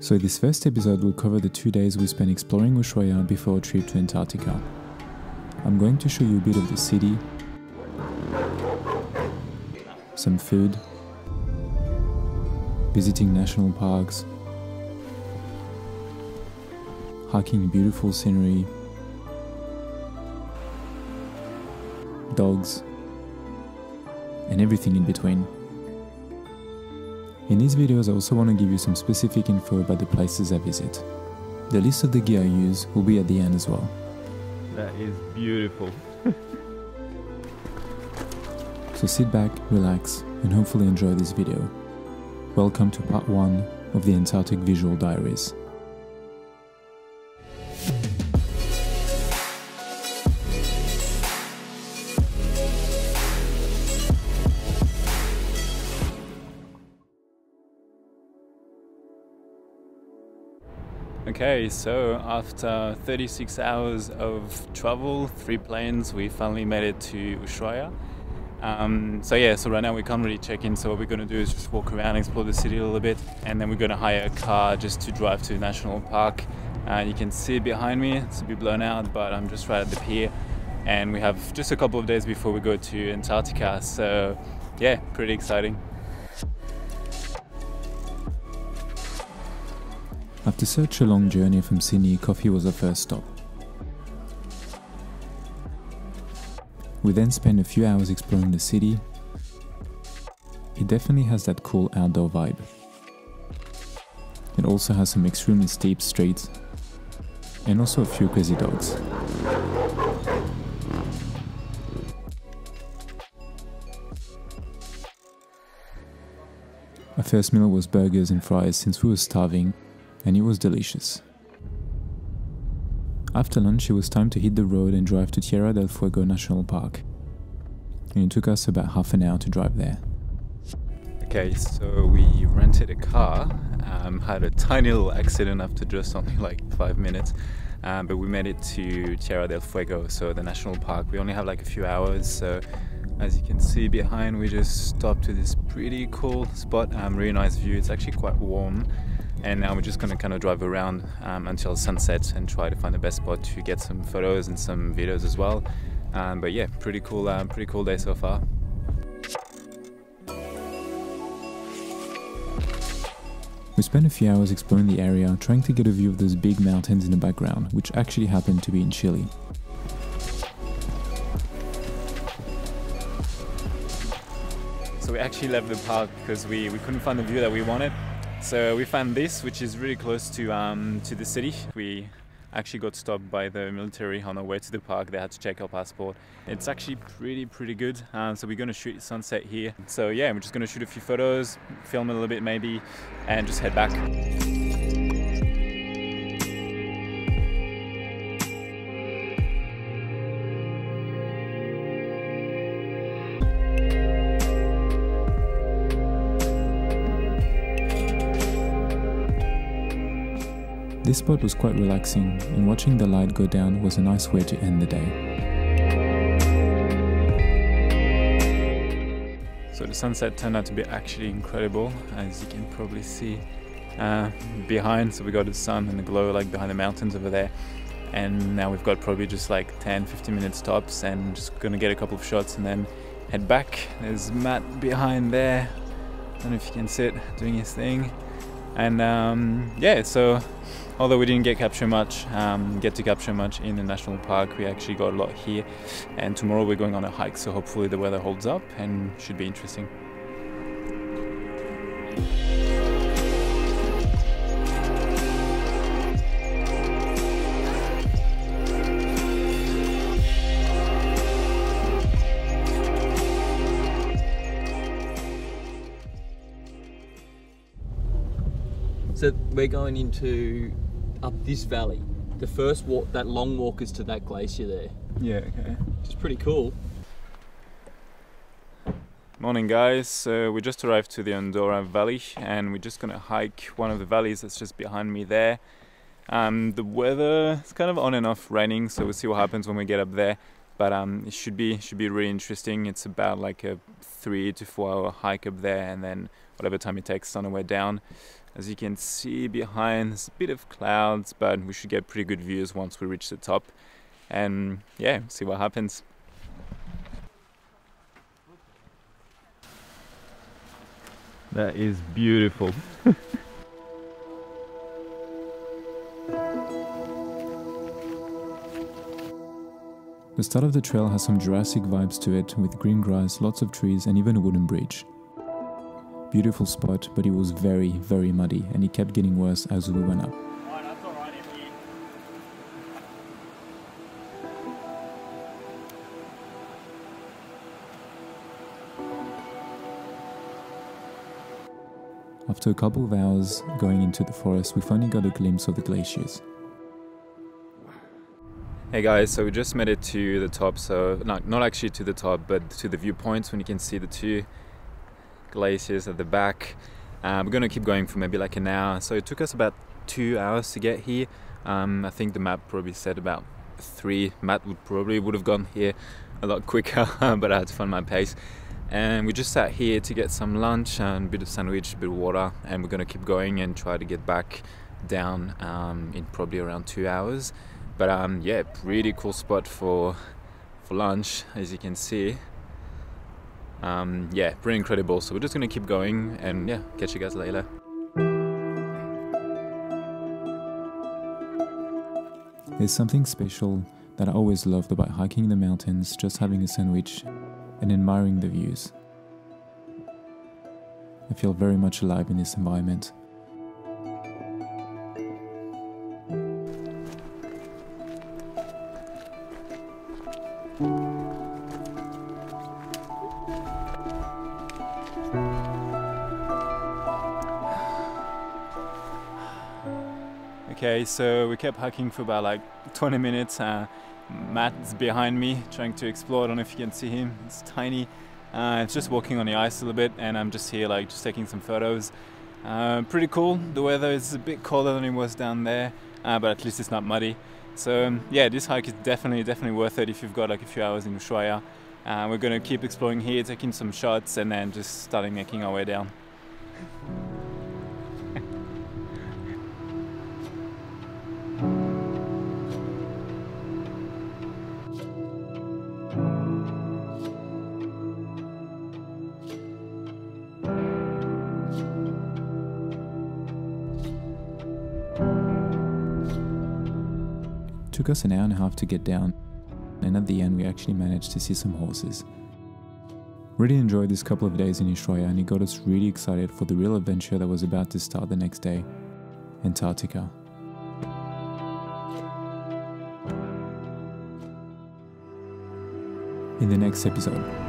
So this first episode will cover the 2 days we spent exploring Ushuaia before a trip to Antarctica. I'm going to show you a bit of the city, some food, visiting national parks, hiking beautiful scenery, dogs, and everything in between. In these videos I also want to give you some specific info about the places I visit. The list of the gear I use will be at the end as well. That is beautiful. So sit back, relax, and hopefully enjoy this video. Welcome to part 1 of the Antarctic Visual Diaries. Okay, so after 36 hours of travel, 3 planes, we finally made it to Ushuaia. So right now we can't really check in, so what we're going to do is just walk around, explore the city a little bit, and then we're going to hire a car just to drive to the national park. You can see it behind me, it's a bit blown out, but I'm just right at the pier, and we have just a couple of days before we go to Antarctica, so yeah, pretty exciting. After such a long journey from Sydney, coffee was our first stop. We then spent a few hours exploring the city. It definitely has that cool outdoor vibe. It also has some extremely steep streets and also a few crazy dogs. Our first meal was burgers and fries since we were starving, and it was delicious. After lunch it was time to hit the road and drive to Tierra del Fuego National Park. And it took us about half an hour to drive there. Okay, so we rented a car, had a tiny little accident after just only like 5 minutes, but we made it to Tierra del Fuego, so the national park. We only have like a few hours, so as you can see behind, we just stopped to this pretty cool spot, really nice view. It's actually quite warm. And now we're just going to kind of drive around until sunset and try to find the best spot to get some photos and some videos as well. But yeah, pretty cool day so far. We spent a few hours exploring the area, trying to get a view of those big mountains in the background, which actually happened to be in Chile. So we actually left the park because we couldn't find the view that we wanted. So we found this, which is really close to the city. We actually got stopped by the military on our way to the park. They had to check our passport. It's actually pretty good. So we're going to shoot sunset here. So yeah, we're just going to shoot a few photos, film a little bit maybe, and just head back. This spot was quite relaxing, and watching the light go down was a nice way to end the day. So the sunset turned out to be actually incredible, as you can probably see behind. So we got the sun and the glow like behind the mountains over there. And now we've got probably just like 10-15 minute stops, and just gonna get a couple of shots and then head back. There's Matt behind there. I don't know if you can see it, doing his thing. And yeah, so although we didn't get to capture much in the national park, we actually got a lot here. And tomorrow we're going on a hike, so hopefully the weather holds up and should be interesting. So we're going into up this valley. The first walk, that long walk, is to that glacier there. Yeah, okay. Which is pretty cool. Morning guys, so we just arrived to the Andorra Valley and we're just gonna hike one of the valleys that's just behind me there. The weather is kind of on and off raining, so we'll see what happens when we get up there. But it should be really interesting. It's about like a 3 to 4 hour hike up there, and then whatever time it takes on the way down. As you can see behind, there's a bit of clouds, but we should get pretty good views once we reach the top. And yeah, see what happens. That is beautiful. The start of the trail has some Jurassic vibes to it, with green grass, lots of trees and even a wooden bridge. Beautiful spot, but it was very, very muddy and it kept getting worse as we went up. After a couple of hours going into the forest, we finally got a glimpse of the glaciers. Hey guys, so we just made it to the top, so not actually to the top, but to the viewpoints when you can see the two glaciers at the back. We're gonna keep going for maybe like an hour, so it took us about 2 hours to get here. I think the map probably said about 3. Matt would have gone here a lot quicker, but I had to find my pace. And we just sat here to get some lunch and a bit of sandwich, a bit of water, and we're gonna keep going and try to get back down in probably around 2 hours. But yeah, pretty cool spot for lunch, as you can see. Yeah, pretty incredible. So we're just gonna keep going and yeah, catch you guys later. There's something special that I always loved about hiking the mountains, just having a sandwich and admiring the views. I feel very much alive in this environment. Okay, so we kept hiking for about like 20 minutes. Matt's behind me trying to explore. I don't know if you can see him, it's tiny. It's just walking on the ice a little bit, and I'm just here like just taking some photos. Pretty cool. The weather is a bit colder than it was down there, but at least it's not muddy. So yeah, this hike is definitely worth it if you've got like a few hours in Ushuaia. We're gonna keep exploring here, taking some shots, and then just starting making our way down. It took us an hour and a half to get down, and at the end we actually managed to see some horses. Really enjoyed this couple of days in Ushuaia, and it got us really excited for the real adventure that was about to start the next day, Antarctica. In the next episode.